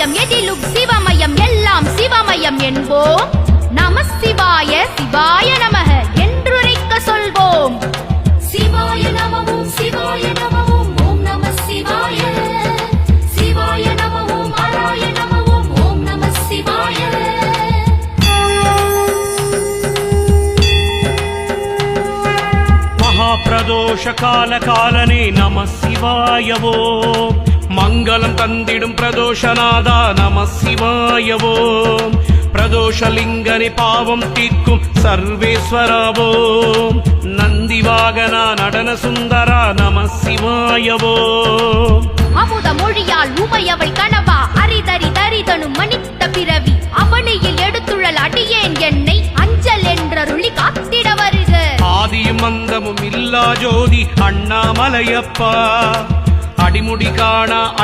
சிவமயம் எதிலும் சிவமயம் எல்லாம் சிவமயம் என்போம். நம சிவாய சிவாய நமக என்றுரைக்க சொல்வோம். சிவாய நமவும் சிவாய நமவும் ஓம் நம சிவாய. சிவாய நமவும் ஹராய நமவும் ஓம் நம சிவாய. மகாபிரதோஷ கால காலனே நம சிவாயவோ. மங்களம் தந்திடும் பிரதோஷநாதா நம சிவாயவோ. பிரதோஷலிங்கனே பாவம் தீர்க்கும் சர்வேஸ்வரவோ. நந்திவாகனா நடன சுந்தரா நம சிவாயவோ. அமுத மொழியால் உமையவள் கனவா அரிதரி தரிதனும் மனித்த பிறவி அவனியில் எடுத்துழல் அடியேன் என்னை அஞ்சல் என்றருளி காத்திட வருக. ஆதியும் அந்தமும் இல்லா ஜோதி அண்ணாமலையப்பா. அடிமுடி காணா